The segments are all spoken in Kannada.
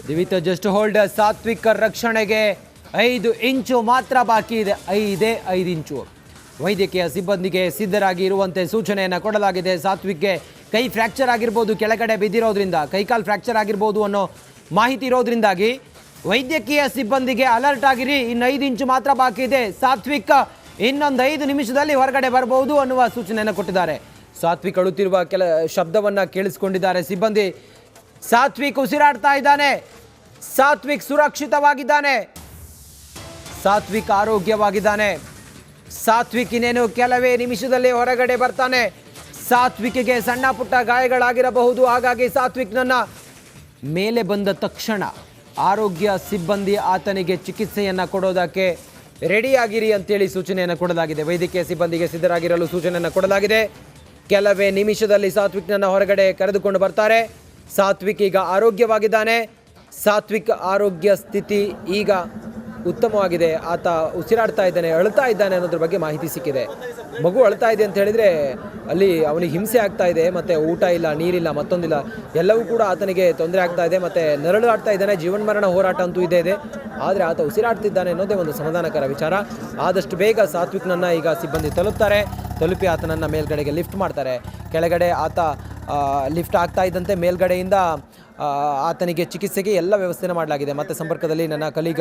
ದಿವಿತ್ ಜಸ್ಟ್ ಹೋಲ್ಡ್. ಸಾತ್ವಿಕ್ ರಕ್ಷಣೆಗೆ 5 ಇಂಚು ಮಾತ್ರ ಬಾಕಿ ಇದೆ. 5 ಇಂಚು. ವೈದ್ಯಕೀಯ ಸಿಬ್ಬಂದಿಗೆ ಸಿದ್ಧರಾಗಿ ಇರುವಂತೆ ಸೂಚನೆಯನ್ನು ಕೊಡಲಾಗಿದೆ. ಸಾತ್ವಿಕ್ಗೆ ಕೈ ಫ್ರ್ಯಾಕ್ಚರ್ ಆಗಿರ್ಬೋದು, ಕೆಳಗಡೆ ಬಿದ್ದಿರೋದ್ರಿಂದ ಕೈಕಾಲು ಫ್ರ್ಯಾಕ್ಚರ್ ಆಗಿರ್ಬೋದು ಅನ್ನೋ ಮಾಹಿತಿ ಇರೋದ್ರಿಂದಾಗಿ ವೈದ್ಯಕೀಯ ಸಿಬ್ಬಂದಿಗೆ ಅಲರ್ಟ್ ಆಗಿರಿ. ಇನ್ನು 5 ಇಂಚು ಮಾತ್ರ ಬಾಕಿ ಇದೆ. ಸಾತ್ವಿಕ್ ಇನ್ನೊಂದು 5 ನಿಮಿಷದಲ್ಲಿ ಹೊರಗಡೆ ಬರಬಹುದು ಅನ್ನುವ ಸೂಚನೆಯನ್ನು ಕೊಟ್ಟಿದ್ದಾರೆ. ಸಾತ್ವಿಕ್ ಅಳುತ್ತಿರುವ ಶಬ್ದವನ್ನು ಕೇಳಿಸಿಕೊಂಡಿದ್ದಾರೆ ಸಿಬ್ಬಂದಿ. ಸಾತ್ವಿಕ್ ಉಸಿರಾಡ್ತಾ ಇದ್ದಾನೆ. ಸಾತ್ವಿಕ್ ಸುರಕ್ಷಿತವಾಗಿದ್ದಾನೆ. ಸಾತ್ವಿಕ್ ಆರೋಗ್ಯವಾಗಿದ್ದಾನೆ. ಸಾತ್ವಿಕ್ ಇನ್ನೇನು ಕೆಲವೇ ನಿಮಿಷದಲ್ಲಿ ಹೊರಗಡೆ ಬರ್ತಾನೆ. ಸಾತ್ವಿಕ್ಗೆ ಸಣ್ಣ ಪುಟ್ಟ ಗಾಯಗಳಾಗಿರಬಹುದು. ಹಾಗಾಗಿ ಸಾತ್ವಿಕ್ನನ್ನ ಮೇಲೆ ಬಂದ ತಕ್ಷಣ ಆರೋಗ್ಯ ಸಿಬ್ಬಂದಿ ಆತನಿಗೆ ಚಿಕಿತ್ಸೆಯನ್ನು ಕೊಡೋದಕ್ಕೆ ರೆಡಿಯಾಗಿರಿ ಅಂತೇಳಿ ಸೂಚನೆಯನ್ನು ಕೊಡಲಾಗಿದೆ. ವೈದ್ಯಕೀಯ ಸಿಬ್ಬಂದಿಗೆ ಸಿದ್ಧರಾಗಿರಲು ಸೂಚನೆಯನ್ನು ಕೊಡಲಾಗಿದೆ. ಕೆಲವೇ ನಿಮಿಷದಲ್ಲಿ ಸಾತ್ವಿಕ್ನನ್ನು ಹೊರಗಡೆ ಕರೆದುಕೊಂಡು ಬರ್ತಾರೆ. ಸಾತ್ವಿಕ್ ಈಗ ಆರೋಗ್ಯವಾಗಿದ್ದಾನೆ. ಸಾತ್ವಿಕ್ ಆರೋಗ್ಯ ಸ್ಥಿತಿ ಈಗ ಉತ್ತಮವಾಗಿದೆ. ಆತ ಉಸಿರಾಡ್ತಾ ಇದ್ದಾನೆ, ಅಳ್ತಾ ಇದ್ದಾನೆ ಅನ್ನೋದ್ರ ಬಗ್ಗೆ ಮಾಹಿತಿ ಸಿಕ್ಕಿದೆ. ಮಗು ಅಳ್ತಾ ಇದೆ ಅಂತ ಹೇಳಿದರೆ ಅಲ್ಲಿ ಅವನಿಗೆ ಹಿಂಸೆ ಆಗ್ತಾ ಇದೆ, ಮತ್ತು ಊಟ ಇಲ್ಲ, ನೀರಿಲ್ಲ, ಮತ್ತೊಂದಿಲ್ಲ, ಎಲ್ಲವೂ ಕೂಡ ಆತನಿಗೆ ತೊಂದರೆ ಆಗ್ತಾ ಇದೆ, ಮತ್ತು ನರಳಾಡ್ತಾ ಇದ್ದಾನೆ. ಜೀವನ್ಮರಣ ಹೋರಾಟ ಅಂತೂ ಇದೆ. ಆದರೆ ಆತ ಉಸಿರಾಡ್ತಿದ್ದಾನೆ ಅನ್ನೋದೇ ಒಂದು ಸಮಾಧಾನಕರ ವಿಚಾರ. ಆದಷ್ಟು ಬೇಗ ಸಾತ್ವಿಕ್ನನ್ನು ಈಗ ಸಿಬ್ಬಂದಿ ತಲುಪಿ ಆತನನ್ನು ಮೇಲ್ಗಡೆಗೆ ಲಿಫ್ಟ್ ಮಾಡ್ತಾರೆ. ಕೆಳಗಡೆ ಆತ ಲಿಫ್ಟ್ ಆಗ್ತಾ ಇದ್ದಂತೆ ಮೇಲ್ಗಡೆಯಿಂದ ಆತನಿಗೆ ಚಿಕಿತ್ಸೆಗೆ ಎಲ್ಲ ವ್ಯವಸ್ಥೆನ ಮಾಡಲಾಗಿದೆ. ಮತ್ತೆ ಸಂಪರ್ಕದಲ್ಲಿ ನನ್ನ ಕಲೀಗ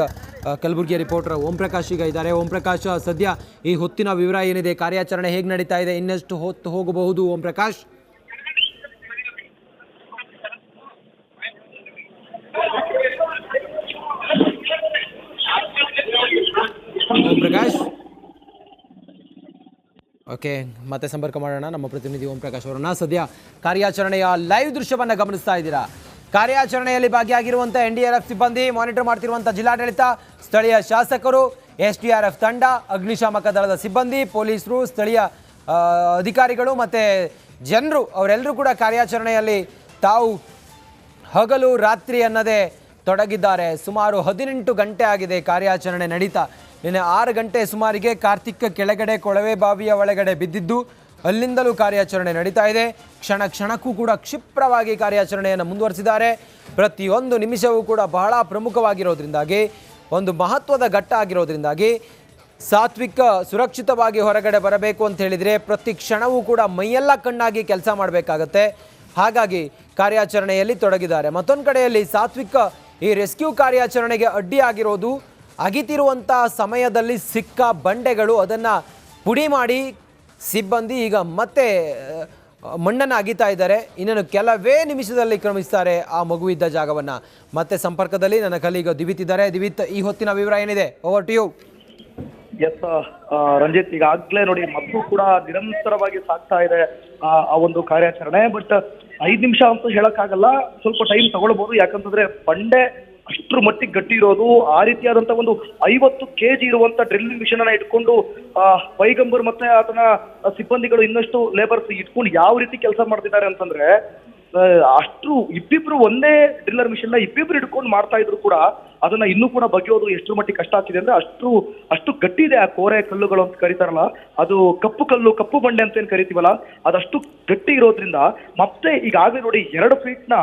ಕಲಬುರಗಿಯ ರಿಪೋರ್ಟರ್ ಓಂ ಪ್ರಕಾಶ್ ಈಗ ಇದ್ದಾರೆ. ಓಂ ಪ್ರಕಾಶ್, ಸದ್ಯ ಈ ಹೊತ್ತಿನ ವಿವರ ಏನಿದೆ, ಕಾರ್ಯಾಚರಣೆ ಹೇಗೆ ನಡೀತಾ ಇದೆ, ಇನ್ನೆಷ್ಟು ಹೊತ್ತು ಹೋಗಬಹುದು? ಓಂ ಪ್ರಕಾಶ್. ಓಂ ಪ್ರಕಾಶ್, ಓಕೆ, ಮತ್ತೆ ಸಂಪರ್ಕ ಮಾಡೋಣ ನಮ್ಮ ಪ್ರತಿನಿಧಿ ಓಂ ಪ್ರಕಾಶ್ ಅವರನ್ನ. ಸದ್ಯ ಕಾರ್ಯಾಚರಣೆಯ ಲೈವ್ ದೃಶ್ಯವನ್ನು ಗಮನಿಸ್ತಾ ಇದ್ದೀರಾ. ಕಾರ್ಯಾಚರಣೆಯಲ್ಲಿ ಭಾಗಿಯಾಗಿರುವಂಥ NDRF ಸಿಬ್ಬಂದಿ, ಮಾನಿಟರ್ ಮಾಡ್ತಿರುವಂಥ ಜಿಲ್ಲಾಡಳಿತ, ಸ್ಥಳೀಯ ಶಾಸಕರು, SDRF ತಂಡ, ಅಗ್ನಿಶಾಮಕ ದಳದ ಸಿಬ್ಬಂದಿ, ಪೊಲೀಸರು, ಸ್ಥಳೀಯ ಅಧಿಕಾರಿಗಳು ಮತ್ತು ಜನರು ಅವರೆಲ್ಲರೂ ಕೂಡ ಕಾರ್ಯಾಚರಣೆಯಲ್ಲಿ ತಾವು ಹಗಲು ರಾತ್ರಿ ಅನ್ನದೇ ತೊಡಗಿದ್ದಾರೆ. ಸುಮಾರು 18 ಗಂಟೆ ಆಗಿದೆ ಕಾರ್ಯಾಚರಣೆ ನಡೀತಾ. ನಿನ್ನೆ 6 ಗಂಟೆ ಸುಮಾರಿಗೆ ಕಾರ್ತಿಕ್ ಕೆಳಗಡೆ ಕೊಳವೆ ಬಾವಿಯ ಒಳಗಡೆ ಬಿದ್ದಿದ್ದು, ಅಲ್ಲಿಂದಲೂ ಕಾರ್ಯಾಚರಣೆ ನಡೀತಾ ಇದೆ. ಕ್ಷಣಕ್ಕೂ ಕೂಡ ಕ್ಷಿಪ್ರವಾಗಿ ಕಾರ್ಯಾಚರಣೆಯನ್ನು ಮುಂದುವರಿಸಿದ್ದಾರೆ. ಪ್ರತಿಯೊಂದು ನಿಮಿಷವೂ ಕೂಡ ಬಹಳ ಪ್ರಮುಖವಾಗಿರೋದ್ರಿಂದಾಗಿ, ಒಂದು ಮಹತ್ವದ ಘಟ್ಟ ಆಗಿರೋದ್ರಿಂದಾಗಿ ಸಾತ್ವಿಕ್ ಸುರಕ್ಷಿತವಾಗಿ ಹೊರಗಡೆ ಬರಬೇಕು ಅಂತ ಹೇಳಿದರೆ ಪ್ರತಿ ಕ್ಷಣವೂ ಕೂಡ ಮೈಯೆಲ್ಲ ಕಣ್ಣಾಗಿ ಕೆಲಸ ಮಾಡಬೇಕಾಗತ್ತೆ. ಹಾಗಾಗಿ ಕಾರ್ಯಾಚರಣೆಯಲ್ಲಿ ತೊಡಗಿದ್ದಾರೆ. ಮತ್ತೊಂದು ಕಡೆಯಲ್ಲಿ ಸಾತ್ವಿಕ್ ಈ ರೆಸ್ಕ್ಯೂ ಕಾರ್ಯಾಚರಣೆಗೆ ಅಡ್ಡಿಯಾಗಿರೋದು, ಅಗಿತಿರುವಂಥ ಸಮಯದಲ್ಲಿ ಸಿಕ್ಕ ಬಂಡೆಗಳು, ಅದನ್ನು ಪುಡಿ ಮಾಡಿ ಸಿಬ್ಬಂದಿ ಈಗ ಮತ್ತೆ ಮಣ್ಣನ್ನು ಅಗಿತಾ ಇದ್ದಾರೆ. ಇನ್ನೇನು ಕೆಲವೇ ನಿಮಿಷದಲ್ಲಿ ಕ್ರಮಿಸ್ತಾರೆ ಆ ಮಗುವಿದ್ದ ಜಾಗವನ್ನು. ಮತ್ತೆ ಸಂಪರ್ಕದಲ್ಲಿ ನನ್ನ ಕಲೀಗ ದಿವಿತ್ ಇದ್ದಾರೆ. ದಿವಿತ್, ಈ ಹೊತ್ತಿನ ವಿವರ ಏನಿದೆ? Over to you. S Ranjith, ಈಗಾಗಲೇ ನೋಡಿ ಮಕ್ಕಳು ಕೂಡ ನಿರಂತರವಾಗಿ ಸಾಗ್ತಾ ಇದೆ ಆ ಒಂದು ಕಾರ್ಯಾಚರಣೆ. ಬಟ್ 5 ನಿಮಿಷ ಅಂತೂ ಹೇಳಕ್ಕಾಗಲ್ಲ, ಸ್ವಲ್ಪ ಟೈಮ್ ತಗೊಳ್ಬಹುದು. ಯಾಕಂತಂದ್ರೆ ಬಂಡೆ ಅಷ್ಟ್ರ ಮಟ್ಟಿಗೆ ಗಟ್ಟಿ ಇರೋದು, ಆ ರೀತಿಯಾದಂತ ಒಂದು 50 kg ಇರುವಂತ ಡ್ರಿಲ್ಲಿಂಗ್ ಮಿಷನ್ ಅನ್ನ ಇಟ್ಕೊಂಡು ಪೈಗಂಬರ್ ಮತ್ತೆ ಆತನ ಸಿಬ್ಬಂದಿಗಳು ಇನ್ನಷ್ಟು ಲೇಬರ್ಸ್ ಇಟ್ಕೊಂಡು ಯಾವ ರೀತಿ ಕೆಲಸ ಮಾಡ್ತಿದ್ದಾರೆ ಅಂತಂದ್ರೆ, ಅಷ್ಟು ಇಬ್ಬಿಬ್ರು ಒಂದೇ ಡ್ರಿಲ್ಲರ್ ಮಿಷನ್ ನ ಇಬ್ಬಿಬ್ರು ಹಿಡ್ಕೊಂಡು ಮಾಡ್ತಾ ಇದ್ರು ಕೂಡ ಅದನ್ನ ಇನ್ನೂ ಕೂಡ ಬಗೆಯೋದು ಎಷ್ಟರ ಮಟ್ಟಿಗೆ ಕಷ್ಟ ಆಗ್ತಿದೆ ಅಂದ್ರೆ ಅಷ್ಟು ಗಟ್ಟಿ ಇದೆ ಆ ಕೋರೆ ಕಲ್ಲುಗಳು ಅಂತ ಕರೀತಾರಲ್ಲ, ಅದು ಕಪ್ಪು ಕಲ್ಲು, ಕಪ್ಪು ಬಂಡೆ ಅಂತ ಏನ್ ಕರಿತೀವಲ್ಲ, ಅದಷ್ಟು ಗಟ್ಟಿ ಇರೋದ್ರಿಂದ ಮತ್ತೆ ಈಗಾಗಲೇ ನೋಡಿ 2 ಫೀಟ್ನ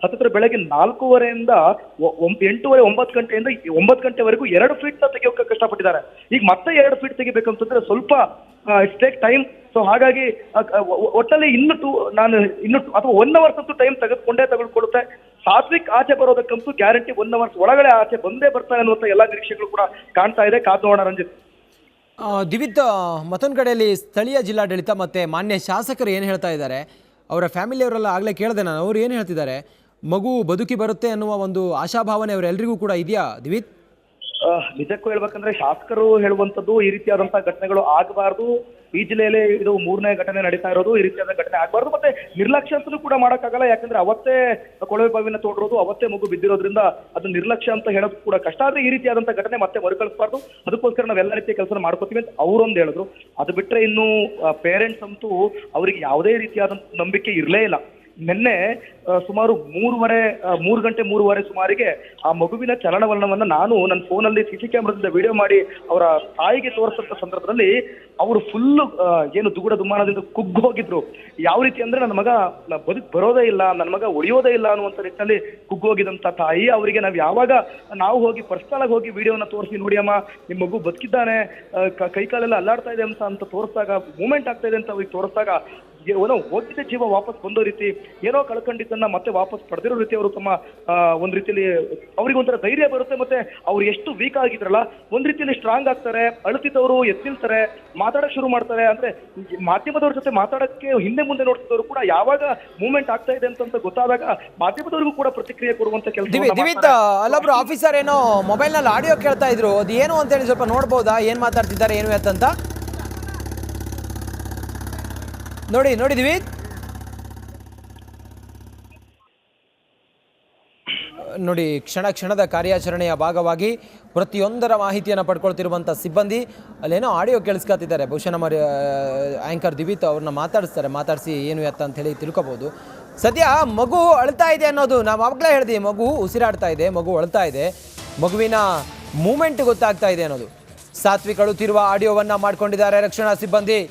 ಹತ್ತಿರ ಬೆಳಗ್ಗೆ 4:30 8:30 9 ಗಂಟೆಯಿಂದ 9 ಗಂಟೆವರೆಗೂ 2 ಫೀಟ್ನ ತೆಗೆಯೋಕೆ ಕಷ್ಟಪಟ್ಟಿದ್ದಾರೆ. ಈಗ ಮತ್ತೆ 2 ಫೀಟ್ ತೆಗಿಬೇಕಂತಂದ್ರೆ ಸ್ವಲ್ಪ ಇಟ್ಸ್ ಟೇಕ್ ಟೈಮ್. ಸೊ ಹಾಗಾಗಿ ಒಟ್ಟಲ್ಲಿ ಇನ್ನು ಅಥವಾ 1 ಅವರ್ಸ್ ಅಂತೂ ಟೈಮ್ ತೆಗೆದುಕೊಳ್ಳುತ್ತೆ. ಸಾತ್ವಿಕ್ ಆಚೆ ಬರೋದಕ್ಕಂತೂ ಗ್ಯಾರಂಟಿ 1 ಅವರ್ಸ್ ಒಳಗಡೆ ಆಚೆ ಬಂದೇ ಬರ್ತಾರೆ ಅನ್ನುವಂಥ ಎಲ್ಲ ನಿರೀಕ್ಷೆಗಳು ಕೂಡ ಕಾಣ್ತಾ ಇದೆ. ಕಾದ್ ನೋಡೋಣ ರಂಜಿತ್. ದಿವಿತ್, ಮತ್ತೊಂದು ಕಡೆಯಲ್ಲಿ ಸ್ಥಳೀಯ ಜಿಲ್ಲಾಡಳಿತ ಮತ್ತು ಮಾನ್ಯ ಶಾಸಕರು ಏನು ಹೇಳ್ತಾ ಇದ್ದಾರೆ, ಅವರ ಫ್ಯಾಮಿಲಿಯವರೆಲ್ಲ ಆಗಲೇ ಕೇಳಿದೆ ನಾನು, ಅವ್ರು ಏನು ಹೇಳ್ತಿದ್ದಾರೆ? ಮಗು ಬದುಕಿ ಬರುತ್ತೆ ಅನ್ನುವ ಒಂದು ಆಶಾಭಾವನೆ ಅವರೆಲ್ಲರಿಗೂ ಕೂಡ ಇದೆಯಾ ದಿವಿತ್? ನಿಜಕ್ಕೂ ಹೇಳ್ಬೇಕಂದ್ರೆ ಶಾಸಕರು ಹೇಳುವಂಥದ್ದು ಈ ರೀತಿಯಾದಂತಹ ಘಟನೆಗಳು ಆಗಬಾರ್ದು. ಈ ಜಿಲ್ಲೆಯಲ್ಲಿ ಇದು 3ನೇ ಘಟನೆ ನಡೀತಾ ಇರೋದು. ಈ ರೀತಿಯಾದ ಘಟನೆ ಆಗಬಾರ್ದು. ಮತ್ತೆ ನಿರ್ಲಕ್ಷ್ಯ ಅಂತಲೂ ಕೂಡ ಮಾಡೋಕ್ಕಾಗಲ್ಲ. ಯಾಕಂದ್ರೆ ಅವತ್ತೇ ಕೊಳವೆ ಬಾವಿನ ತೋಡಿರೋದು, ಅವತ್ತೇ ಮಗು ಬಿದ್ದಿರೋದ್ರಿಂದ ಅದು ನಿರ್ಲಕ್ಷ್ಯ ಅಂತ ಹೇಳೋದು ಕೂಡ ಕಷ್ಟ. ಆದ್ರೆ ಈ ರೀತಿಯಾದಂತಹ ಘಟನೆ ಮತ್ತೆ ಮರುಕಳಿಸಬಾರ್ದು. ಅದಕ್ಕೋಸ್ಕರ ನಾವೆಲ್ಲ ರೀತಿಯ ಕೆಲಸ ಮಾಡ್ಕೋತೀವಿ ಅಂತ ಅವರೊಂದು ಹೇಳಿದ್ರು. ಅದು ಬಿಟ್ರೆ ಇನ್ನು ಪೇರೆಂಟ್ಸ್ ಅಂತೂ ಅವರಿಗೆ ಯಾವುದೇ ರೀತಿಯಾದಂತ ನಂಬಿಕೆ ಇರಲೇ ಇಲ್ಲ. ನಿನ್ನೆ ಸುಮಾರು 3 ಗಂಟೆ ಸುಮಾರಿಗೆ ಆ ಮಗುವಿನ ಚಲನವಲನವನ್ನ ನಾನು ನನ್ನ ಫೋನಲ್ಲಿ ಸಿಸಿ ಕ್ಯಾಮ್ರಾದಿಂದ ವಿಡಿಯೋ ಮಾಡಿ ಅವರ ತಾಯಿಗೆ ತೋರಿಸಂತ ಸಂದರ್ಭದಲ್ಲಿ ಅವರು ಫುಲ್ ಏನು ದುಗುಡ ದುಮ್ಮಾನದಿಂದ ಕುಗ್ಗು ಹೋಗಿದ್ರು. ಯಾವ ರೀತಿ ಅಂದ್ರೆ ನನ್ನ ಮಗ ಬದುಕ್ ಬರೋದೇ ಇಲ್ಲ, ನನ್ನ ಮಗ ಉಳಿಯೋದೇ ಇಲ್ಲ ಅನ್ನುವಂಥ ನಿಟ್ಟಿನಲ್ಲಿ ಕುಗ್ಗು ಹೋಗಿದಂತ ತಾಯಿ ಅವರಿಗೆ ನಾವು ಹೋಗಿ ಪರ್ಸನಲ್ ಆಗಿ ಹೋಗಿ ವಿಡಿಯೋನ ತೋರಿಸಿ, ನೋಡಿ ಅಮ್ಮ ನಿಮ್ಮ ಮಗು ಬದುಕಿದ್ದಾನೆ, ಕೈಕಾಲೆಲ್ಲ ಅಲ್ಲಾಡ್ತಾ ಇದೆ ಅಂತ ತೋರಿಸಿದಾಗ, ಮೂಮೆಂಟ್ ಆಗ್ತಾ ಇದೆ ಅಂತ ಅವ್ರಿಗೆ ತೋರಿಸಿದಾಗ ಏನೋ ಹೋಗಿದ್ದ ಜೀವ ವಾಪಸ್ ಬಂದೋ ರೀತಿ, ಏನೋ ಕಳ್ಕೊಂಡಿದ್ದನ್ನ ಮತ್ತೆ ವಾಪಸ್ ಪಡೆದಿರೋ ರೀತಿ ಅವರು ತಮ್ಮ ಒಂದ್ ರೀತಿಯಲ್ಲಿ ಅವ್ರಿಗೆ ಒಂಥರ ಧೈರ್ಯ ಬರುತ್ತೆ. ಮತ್ತೆ ಅವ್ರು ಎಷ್ಟು ವೀಕ್ ಆಗಿದ್ರಲ್ಲ ಒಂದ್ ರೀತಿಯಲ್ಲಿ ಸ್ಟ್ರಾಂಗ್ ಆಗ್ತಾರೆ. ಅಳುತ್ತಿದ್ದವರು ಎತ್ತಿಲ್ತಾರೆ, ಮಾತಾಡಕ್ ಶುರು ಮಾಡ್ತಾರೆ. ಅಂದ್ರೆ ಮಾಧ್ಯಮದವ್ರ ಜೊತೆ ಮಾತಾಡಕ್ಕೆ ಹಿಂದೆ ಮುಂದೆ ನೋಡ್ತಿದ್ದವರು ಕೂಡ ಯಾವಾಗ ಮೂವ್ಮೆಂಟ್ ಆಗ್ತಾ ಇದೆ ಅಂತ ಗೊತ್ತಾದಾಗ ಮಾಧ್ಯಮದವ್ರಿಗೂ ಕೂಡ ಪ್ರತಿಕ್ರಿಯೆ ಕೊಡುವಂತ ದಿವಿತ್, ಅಲ್ಲೊಬ್ರು ಆಫೀಸರ್ ಏನೋ ಮೊಬೈಲ್ ನಲ್ಲಿ ಆಡಿಯೋ ಕೇಳ್ತಾ ಇದ್ರು, ಅದು ಏನು ಅಂತ ಹೇಳಿ ಸ್ವಲ್ಪ ನೋಡ್ಬೋದಾ, ಏನ್ ಮಾತಾಡ್ತಿದ್ದಾರೆ ಏನು ಅಂತ? ನೋಡಿ ದಿವಿತ್, ನೋಡಿ ಕ್ಷಣದ ಕಾರ್ಯಾಚರಣೆಯ ಭಾಗವಾಗಿ ಪ್ರತಿಯೊಂದರ ಮಾಹಿತಿಯನ್ನು ಪಡ್ಕೊಳ್ತಿರುವಂಥ ಸಿಬ್ಬಂದಿ ಅಲ್ಲೇನೋ ಆಡಿಯೋ ಕೇಳಿಸ್ಕೊತಿದ್ದಾರೆ. ಬಹುಶಃ ನಮ್ಮ ಆ್ಯಂಕರ್ ದಿವಿತ್ ಅವ್ರನ್ನ ಮಾತಾಡಿಸಿ ಏನು ಅಂತ ಹೇಳಿ ತಿಳ್ಕೊಬೋದು. ಸದ್ಯ ಮಗು ಅಳ್ತಾ ಇದೆ ಅನ್ನೋದು ನಾವು ಆವಾಗಲೇ ಹೇಳಿದ್ವಿ, ಮಗು ಉಸಿರಾಡ್ತಾ ಇದೆ, ಮಗು ಅಳ್ತಾ ಇದೆ, ಮಗುವಿನ ಮೂಮೆಂಟ್ ಗೊತ್ತಾಗ್ತಾ ಇದೆ ಅನ್ನೋದು. ಸಾತ್ವಿಕ್ ಅಳುತ್ತಿರುವ ಆಡಿಯೋವನ್ನು ಮಾಡ್ಕೊಂಡಿದ್ದಾರೆ ರಕ್ಷಣಾ ಸಿಬ್ಬಂದಿ.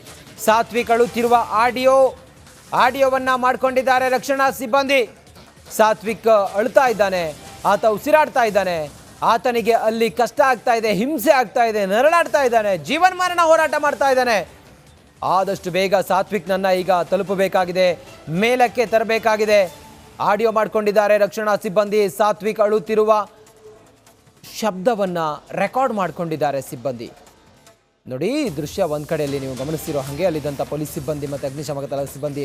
ಸಾತ್ವಿಕ್ ಅಳುತ್ತಿರುವ ಆಡಿಯೋವನ್ನು ಮಾಡ್ಕೊಂಡಿದ್ದಾರೆ ರಕ್ಷಣಾ ಸಿಬ್ಬಂದಿ. ಸಾತ್ವಿಕ್ ಅಳ್ತಾ ಇದ್ದಾನೆ, ಆತ ಉಸಿರಾಡ್ತಾ ಇದ್ದಾನೆ, ಆತನಿಗೆ ಅಲ್ಲಿ ಕಷ್ಟ ಆಗ್ತಾ ಇದೆ, ಹಿಂಸೆ ಆಗ್ತಾ ಇದೆ, ನರಳಾಡ್ತಾ ಇದ್ದಾನೆ, ಜೀವನ್ಮರಣ ಹೋರಾಟ ಮಾಡ್ತಾ ಇದ್ದಾನೆ. ಆದಷ್ಟು ಬೇಗ ಸಾತ್ವಿಕ್ನನ್ನು ಈಗ ತಲುಪಬೇಕಾಗಿದೆ, ಮೇಲಕ್ಕೆ ತರಬೇಕಾಗಿದೆ. ಆಡಿಯೋ ಮಾಡ್ಕೊಂಡಿದ್ದಾರೆ ರಕ್ಷಣಾ ಸಿಬ್ಬಂದಿ. ಸಾತ್ವಿಕ್ ಅಳುತ್ತಿರುವ ಶಬ್ದವನ್ನು ರೆಕಾರ್ಡ್ ಮಾಡ್ಕೊಂಡಿದ್ದಾರೆ ಸಿಬ್ಬಂದಿ. ನೋಡಿ ದೃಶ್ಯ ಒಂದು ಕಡೆಯಲ್ಲಿ ನೀವು ಗಮನಿಸ್ತಿರೋ ಹಾಗೆ ಅಲ್ಲಿದ್ದಂಥ ಪೊಲೀಸ್ ಸಿಬ್ಬಂದಿ ಮತ್ತು ಅಗ್ನಿಶಾಮಕ ದಳದ ಸಿಬ್ಬಂದಿ,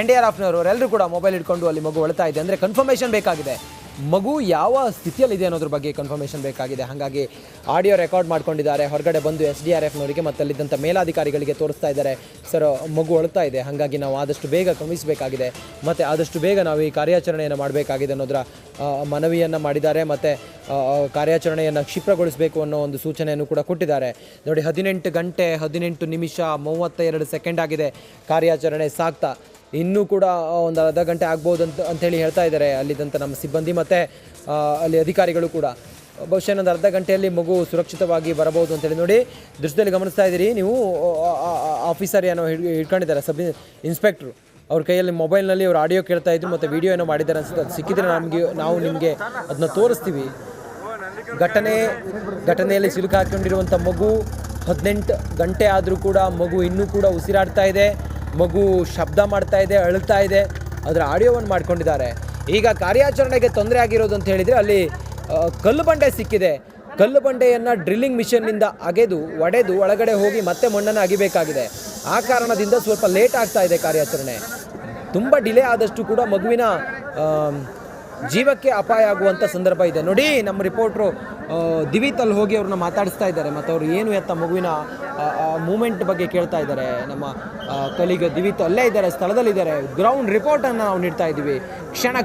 NDRFನವರು ಅವರೆಲ್ಲರೂ ಕೂಡ ಮೊಬೈಲ್ ಇಟ್ಕೊಂಡು ಅಲ್ಲಿ ಮಗು ಅಳ್ತಾ ಇದೆ ಅಂದರೆ ಕನ್ಫರ್ಮೇಷನ್ ಬೇಕಾಗಿದೆ, ಮಗು ಯಾವ ಸ್ಥಿತಿಯಲ್ಲಿದೆ ಅನ್ನೋದ್ರ ಬಗ್ಗೆ ಕನ್ಫರ್ಮೇಷನ್ ಬೇಕಾಗಿದೆ. ಹಾಗಾಗಿ ಆಡಿಯೋ ರೆಕಾರ್ಡ್ ಮಾಡ್ಕೊಂಡಿದ್ದಾರೆ. ಹೊರಗಡೆ ಬಂದು SDRFನವರಿಗೆ ಮತ್ತು ಅಲ್ಲಿದ್ದಂಥ ಮೇಲಾಧಿಕಾರಿಗಳಿಗೆ ತೋರಿಸ್ತಾ ಇದ್ದಾರೆ, ಸರ್ ಮಗು ಅಳ್ತಾ ಇದೆ, ಹಾಗಾಗಿ ನಾವು ಆದಷ್ಟು ಬೇಗ ಕ್ರಮಿಸಬೇಕಾಗಿದೆ ಮತ್ತು ಆದಷ್ಟು ಬೇಗ ನಾವು ಈ ಕಾರ್ಯಾಚರಣೆಯನ್ನು ಮಾಡಬೇಕಾಗಿದೆ ಅನ್ನೋದರ ಮನವಿಯನ್ನು ಮಾಡಿದ್ದಾರೆ. ಮತ್ತು ಕಾರ್ಯಾಚರಣೆಯನ್ನು ಕ್ಷಿಪ್ರಗೊಳಿಸಬೇಕು ಅನ್ನೋ ಒಂದು ಸೂಚನೆಯನ್ನು ಕೂಡ ಕೊಟ್ಟಿದ್ದಾರೆ. ನೋಡಿ 18 ಗಂಟೆ 18 ನಿಮಿಷ 32 ಸೆಕೆಂಡ್ ಆಗಿದೆ ಕಾರ್ಯಾಚರಣೆ ಸಾಗ್ತಾ. ಇನ್ನೂ ಕೂಡ ಒಂದು ಅರ್ಧ ಗಂಟೆ ಆಗ್ಬೋದು ಅಂಥೇಳಿ ಹೇಳ್ತಾ ಇದ್ದಾರೆ ಅಲ್ಲಿದ್ದಂಥ ನಮ್ಮ ಸಿಬ್ಬಂದಿ ಮತ್ತು ಅಲ್ಲಿ ಅಧಿಕಾರಿಗಳು ಕೂಡ. ಬಹುಶಃ ಒಂದು ಅರ್ಧ ಗಂಟೆಯಲ್ಲಿ ಮಗು ಸುರಕ್ಷಿತವಾಗಿ ಬರಬಹುದು ಅಂತೇಳಿ ನೋಡಿ ದೃಶ್ಯದಲ್ಲಿ ಗಮನಿಸ್ತಾ ಇದ್ದೀರಿ ನೀವು. ಆಫೀಸರ್ ಏನೋ ಹಿಡ್ಕೊಂಡಿದ್ದಾರೆ, ಸಬ್ ಇನ್ಸ್ಪೆಕ್ಟ್ರು, ಅವ್ರ ಕೈಯಲ್ಲಿ ಮೊಬೈಲ್ನಲ್ಲಿ ಅವ್ರು ಆಡಿಯೋ ಕೇಳ್ತಾ ಇದ್ರು ಮತ್ತು ವಿಡಿಯೋ ಏನೋ ಮಾಡಿದ್ದಾರೆ ಅನ್ಸುತ್ತೆ. ಅದು ಸಿಕ್ಕಿದ್ರೆ ನಾವು ನಿಮಗೆ ಅದನ್ನ ತೋರಿಸ್ತೀವಿ. ಘಟನೆಯಲ್ಲಿ ಸಿಲುಕು ಹಾಕೊಂಡಿರುವಂಥ ಮಗು 18 ಗಂಟೆ ಆದರೂ ಕೂಡ ಮಗು ಇನ್ನೂ ಕೂಡ ಉಸಿರಾಡ್ತಾ ಇದೆ, ಮಗು ಶಬ್ದ ಮಾಡ್ತಾ ಇದೆ, ಅಳ್ತಾ ಇದೆ. ಅದರ ಆಡಿಯೋವನ್ನು ಮಾಡ್ಕೊಂಡಿದ್ದಾರೆ. ಈಗ ಕಾರ್ಯಾಚರಣೆಗೆ ತೊಂದರೆ ಆಗಿರೋದು ಅಂತ ಹೇಳಿದರೆ ಅಲ್ಲಿ ಕಲ್ಲು ಬಂಡೆ ಸಿಕ್ಕಿದೆ. ಕಲ್ಲು ಬಂಡೆಯನ್ನು ಡ್ರಿಲ್ಲಿಂಗ್ ಮಿಷನ್ನಿಂದ ಒಡೆದು ಒಳಗಡೆ ಹೋಗಿ ಮತ್ತೆ ಮಣ್ಣನ್ನು ಅಗಿಬೇಕಾಗಿದೆ. ಆ ಕಾರಣದಿಂದ ಸ್ವಲ್ಪ ಲೇಟ್ ಆಗ್ತಾ ಇದೆ ಕಾರ್ಯಾಚರಣೆ. ತುಂಬ ಡಿಲೇ ಆದಷ್ಟು ಕೂಡ ಮಗುವಿನ ಜೀವಕ್ಕೆ ಅಪಾಯ ಆಗುವಂಥ ಸಂದರ್ಭ ಇದೆ. ನೋಡಿ ನಮ್ಮ ರಿಪೋರ್ಟ್ರು ದಿವಿತ್ ಅಲ್ಲಿ ಹೋಗಿ ಅವ್ರನ್ನ ಮಾತಾಡಿಸ್ತಾ ಇದ್ದಾರೆ ಮತ್ತು ಅವರು ಏನು ಮಗುವಿನ ಮೂಮೆಂಟ್ ಬಗ್ಗೆ ಕೇಳ್ತಾ ಇದ್ದಾರೆ. ನಮ್ಮ ಕಲೀಗ ದಿವಿತ್ ಅಲ್ಲೇ ಇದ್ದಾರೆ, ಸ್ಥಳದಲ್ಲಿದ್ದಾರೆ. ಗ್ರೌಂಡ್ ರಿಪೋರ್ಟನ್ನು ನಾವು ನೀಡ್ತಾ ಇದ್ದೀವಿ,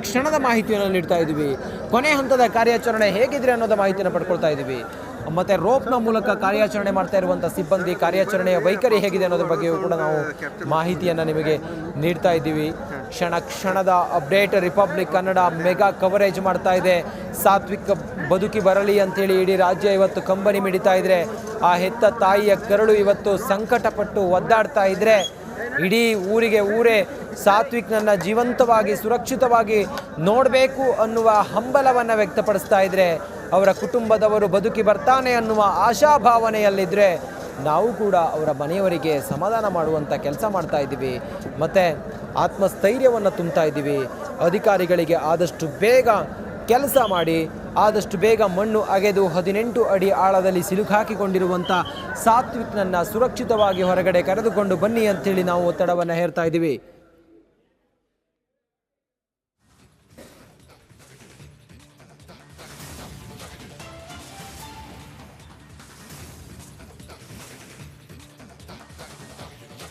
ಕ್ಷಣದ ಮಾಹಿತಿಯನ್ನು ನೀಡ್ತಾ ಇದ್ದೀವಿ. ಕೊನೆ ಹಂತದ ಕಾರ್ಯಾಚರಣೆ ಹೇಗಿದ್ರೆ ಅನ್ನೋದ ಮಾಹಿತಿಯನ್ನು ಪಡ್ಕೊಳ್ತಾ ಇದ್ದೀವಿ. ಮತ್ತು ರೋಪ್ನ ಮೂಲಕ ಕಾರ್ಯಾಚರಣೆ ಮಾಡ್ತಾ ಇರುವಂಥ ಸಿಬ್ಬಂದಿ ಕಾರ್ಯಾಚರಣೆಯ ವೈಖರಿ ಹೇಗಿದೆ ಅನ್ನೋದ್ರ ಬಗ್ಗೆಯೂ ಕೂಡ ನಾವು ಮಾಹಿತಿಯನ್ನು ನಿಮಗೆ ನೀಡ್ತಾ ಇದ್ದೀವಿ. ಕ್ಷಣದ update republic Kannada mega coverage ಮಾಡ್ತಾ ಇದೆ. ಸಾತ್ವಿಕ್ ಬದುಕಿ ಬರಲಿ ಅಂಥೇಳಿ ಇಡೀ ರಾಜ್ಯ ಇವತ್ತು ಕಂಬನಿ ಮಿಡಿತಾ ಇದ್ರೆ, ಆ ಹೆತ್ತ ತಾಯಿಯ ಕರಳು ಇವತ್ತು ಸಂಕಟಪಟ್ಟು ಒದ್ದಾಡ್ತಾ ಇದ್ರೆ, ಇಡೀ ಊರೇ ಸಾತ್ವಿಕ್ನನ್ನು ಜೀವಂತವಾಗಿ ಸುರಕ್ಷಿತವಾಗಿ ನೋಡಬೇಕು ಅನ್ನುವ ಹಂಬಲವನ್ನು ವ್ಯಕ್ತಪಡಿಸ್ತಾ ಇದ್ರೆ, ಅವರ ಕುಟುಂಬದವರು ಬದುಕಿ ಬರ್ತಾನೆ ಅನ್ನುವ ಆಶಾಭಾವನೆಯಲ್ಲಿದ್ದರೆ ನಾವು ಕೂಡ ಅವರ ಮನೆಯವರಿಗೆ ಸಮಾಧಾನ ಮಾಡುವಂಥ ಕೆಲಸ ಮಾಡ್ತಾ ಇದ್ದೀವಿ ಮತ್ತು ಆತ್ಮಸ್ಥೈರ್ಯವನ್ನು ತುಂಬ್ತಾ ಇದ್ದೀವಿ. ಅಧಿಕಾರಿಗಳಿಗೆ ಆದಷ್ಟು ಬೇಗ ಕೆಲಸ ಮಾಡಿ, ಆದಷ್ಟು ಬೇಗ ಮಣ್ಣು ಅಗೆದು 18 ಅಡಿ ಆಳದಲ್ಲಿ ಸಿಲುಕಾಕಿಕೊಂಡಿರುವಂಥ ಸಾತ್ವಿಕ್ನನ್ನು ಸುರಕ್ಷಿತವಾಗಿ ಹೊರಗಡೆ ಕರೆದುಕೊಂಡು ಬನ್ನಿ ಅಂಥೇಳಿ ನಾವು ಒತ್ತಡವನ್ನು ಹೇರ್ತಾ ಇದ್ದೀವಿ.